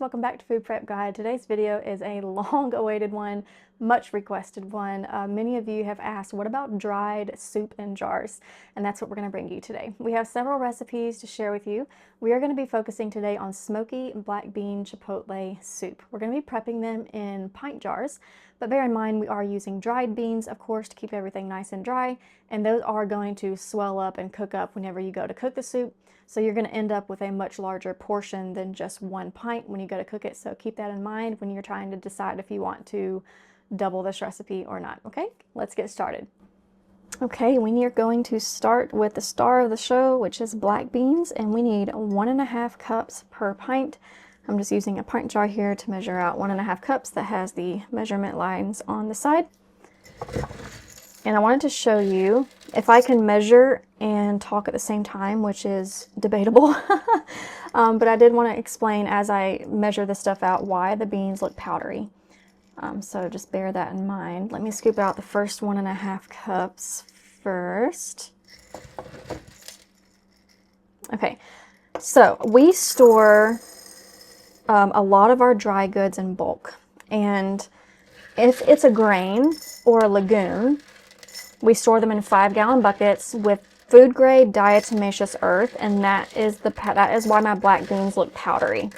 welcome back to Food Prep Guide. Today's video is a long-awaited one, much requested one. Many of you have asked, what about dried soup in jars? And that's what we're going to bring you today. We have several recipes to share with you. We are going to be focusing today on smoky black bean chipotle soup. We're going to be prepping them in pint jars, but bear in mind we are using dried beans, of course, to keep everything nice and dry, and those are going to swell up and cook up whenever you go to cook the soup. So you're going to end up with a much larger portion than just 1 pint when you go to cook it. So keep that in mind when you're trying to decide if you want to double this recipe or not. Okay, let's get started. Okay, we are going to start with the star of the show, which is black beans, and we need 1.5 cups per pint. I'm just using a pint jar here to measure out 1.5 cups that has the measurement lines on the side. And I wanted to show you if I can measure and talk at the same time, which is debatable. But I did want to explain as I measure this stuff out why the beans look powdery. So just bear that in mind. Let me scoop out the first 1.5 cups first. Okay, so we store a lot of our dry goods in bulk. And if it's a grain or a legume, we store them in 5-gallon buckets with food-grade diatomaceous earth, and that is why my black beans look powdery.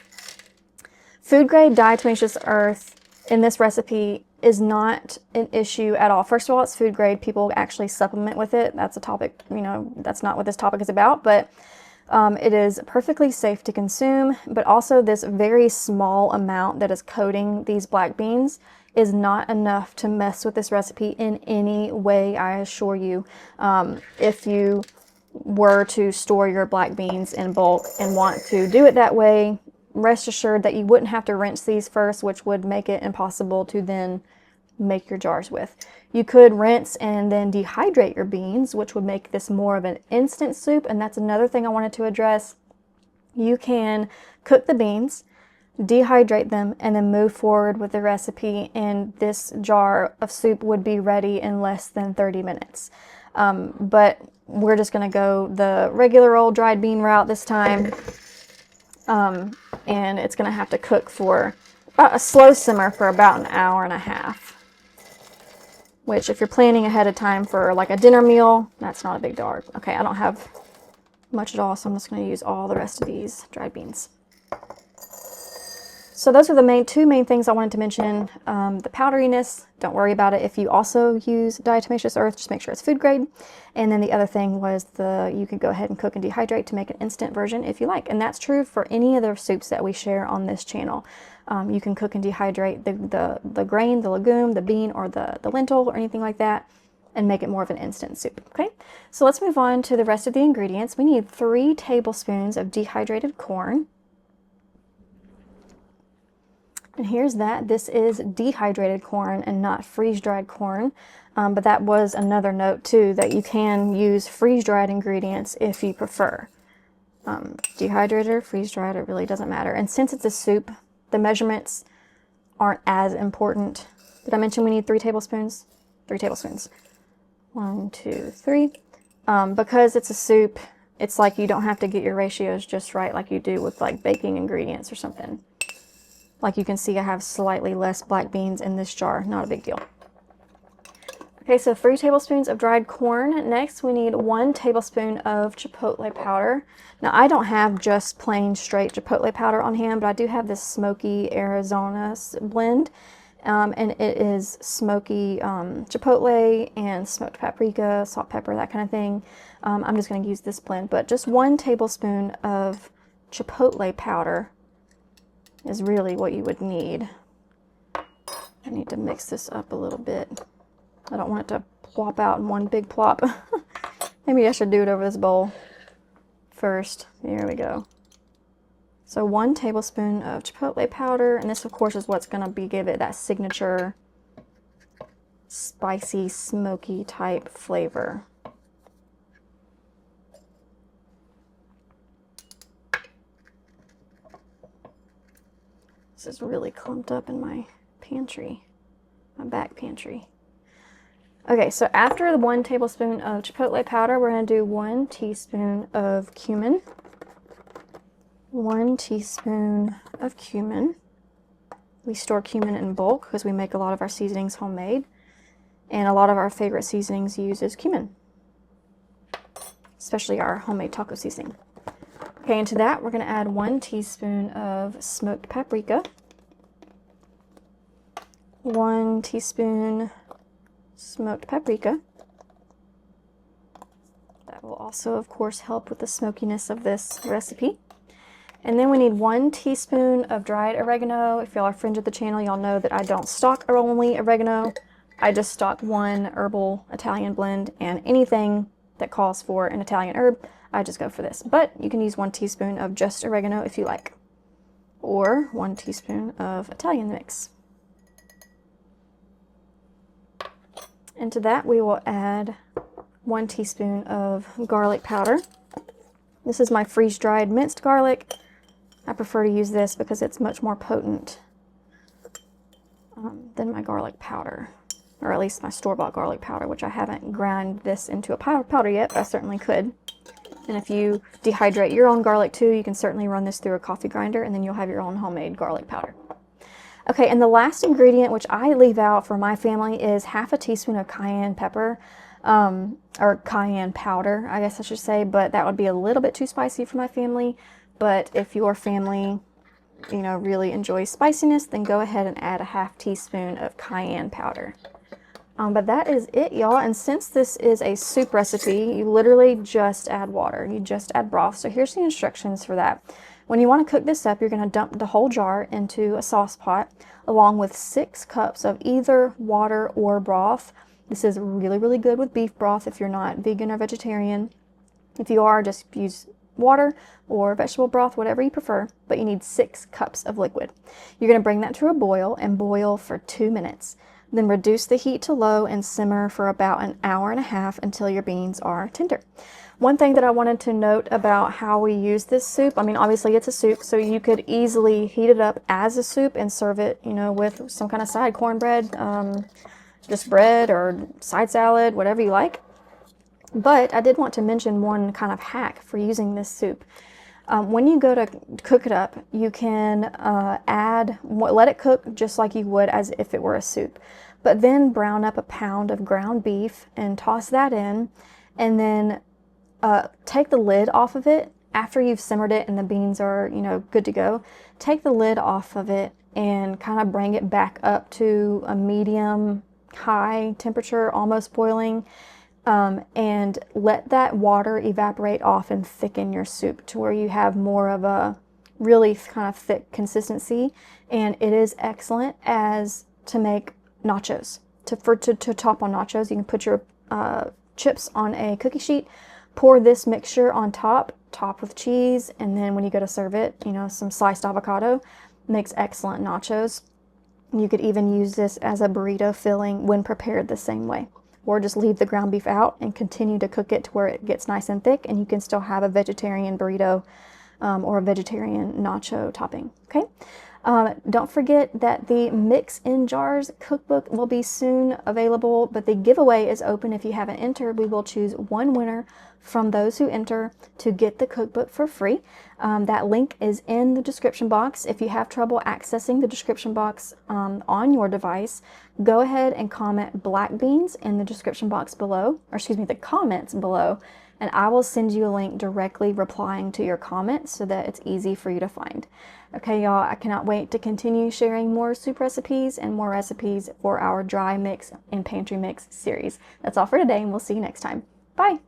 Food-grade diatomaceous earth in this recipe is not an issue at all. First of all, it's food-grade. People actually supplement with it. That's a topic, that's not what this topic is about, but it is perfectly safe to consume, but also this very small amount that is coating these black beans is not enough to mess with this recipe in any way, I assure you. If you were to store your black beans in bulk and want to do it that way, rest assured that you wouldn't have to rinse these first, which would make it impossible to then make your jars with. You could rinse and then dehydrate your beans, which would make this more of an instant soup, and that's another thing I wanted to address. You can cook the beans, dehydrate them, and then move forward with the recipe, and this jar of soup would be ready in less than 30 minutes. But we're just going to go the regular old dried bean route this time, and it's going to have to cook for a slow simmer for about 1.5 hours, which if you're planning ahead of time for like a dinner meal, that's not a big deal. Okay, I don't have much at all, so I'm just going to use all the rest of these dried beans. So those are the two main things I wanted to mention. The powderiness, don't worry about it. If you also use diatomaceous earth, just make sure it's food grade. And then the other thing was you could go ahead and cook and dehydrate to make an instant version if you like. And that's true for any of the soups that we share on this channel. You can cook and dehydrate the grain, the legume, the bean, or the lentil, or anything like that, and make it more of an instant soup. Okay, so let's move on to the rest of the ingredients. We need 3 tablespoons of dehydrated corn. And here's that. This is dehydrated corn and not freeze-dried corn. But that was another note too, that you can use freeze-dried ingredients if you prefer. Dehydrated or freeze-dried, it really doesn't matter. And since it's a soup, the measurements aren't as important. Did I mention we need 3 tablespoons? 3 tablespoons. 1, 2, 3. Because it's a soup, it's like you don't have to get your ratios just right like you do with like baking ingredients or something. Like you can see, I have slightly less black beans in this jar. Not a big deal. Okay, so 3 tablespoons of dried corn. Next, we need 1 tablespoon of chipotle powder. Now, I don't have just plain straight chipotle powder on hand, but I do have this smoky Arizona blend. And it is smoky chipotle and smoked paprika, salt, pepper, that kind of thing. I'm just going to use this blend, but just 1 tablespoon of chipotle powder is really what you would need. I need to mix this up a little bit. I don't want it to plop out in one big plop. Maybe I should do it over this bowl first. Here we go. So 1 tablespoon of chipotle powder, and this of course is what's going to give it that signature spicy, smoky type flavor. This is really clumped up in my pantry, my back pantry. Okay, so after the 1 tablespoon of chipotle powder, we're going to do 1 teaspoon of cumin, 1 teaspoon of cumin. We store cumin in bulk because we make a lot of our seasonings homemade, and a lot of our favorite seasonings uses cumin, especially our homemade taco seasoning. Okay, into that we're going to add 1 teaspoon of smoked paprika, 1 teaspoon smoked paprika. That will also, of course, help with the smokiness of this recipe. And then we need 1 teaspoon of dried oregano. If y'all are friends with the channel, y'all know that I don't stock only oregano. I just stock one herbal Italian blend, and anything that calls for an Italian herb, I just go for this. But you can use 1 teaspoon of just oregano if you like, or 1 teaspoon of Italian mix. Into that we will add 1 teaspoon of garlic powder. This is my freeze-dried minced garlic. I prefer to use this because it's much more potent than my garlic powder, or at least my store-bought garlic powder, which I haven't ground this into a powder yet, but I certainly could. And if you dehydrate your own garlic too, you can certainly run this through a coffee grinder, and then you'll have your own homemade garlic powder. Okay, and the last ingredient, which I leave out for my family, is half a teaspoon of cayenne pepper, or cayenne powder, I guess I should say, but that would be a little bit too spicy for my family. But if your family, you know, really enjoys spiciness, then go ahead and add a half teaspoon of cayenne powder. But that is it, y'all. And since this is a soup recipe, you literally just add water. You just add broth. So here's the instructions for that. When you want to cook this up, you're going to dump the whole jar into a sauce pot along with 6 cups of either water or broth. This is really, really good with beef broth if you're not vegan or vegetarian. If you are, just use water or vegetable broth, whatever you prefer, but you need 6 cups of liquid. You're going to bring that to a boil and boil for 2 minutes. Then reduce the heat to low and simmer for about an hour and a half until your beans are tender. One thing that I wanted to note about how we use this soup, I mean, obviously it's a soup, so you could easily heat it up as a soup and serve it, you know, with some kind of side, cornbread, just bread or side salad, whatever you like. But I did want to mention one kind of hack for using this soup. When you go to cook it up, you can let it cook just like you would as if it were a soup. But then brown up a pound of ground beef and toss that in, and then take the lid off of it after you've simmered it and the beans are, you know, good to go. Take the lid off of it and kind of bring it back up to a medium high temperature, almost boiling. And let that water evaporate off and thicken your soup to where you have more of a really kind of thick consistency. And it is excellent as to make nachos. To top on nachos, you can put your chips on a cookie sheet, pour this mixture on top with cheese, and then when you go to serve it, you know, some sliced avocado. Makes excellent nachos. You could even use this as a burrito filling when prepared the same way. Or just leave the ground beef out and continue to cook it to where it gets nice and thick, and you can still have a vegetarian burrito or a vegetarian nacho topping. Okay. Don't forget that the Mix in Jars cookbook will be soon available, but the giveaway is open. If you haven't entered, we will choose one winner from those who enter to get the cookbook for free. That link is in the description box. If you have trouble accessing the description box on your device, go ahead and comment black beans in the description box below, or excuse me, the comments below, and I will send you a link directly replying to your comments so that it's easy for you to find. Okay, y'all, I cannot wait to continue sharing more soup recipes and more recipes for our dry mix and pantry mix series. That's all for today, and we'll see you next time. Bye!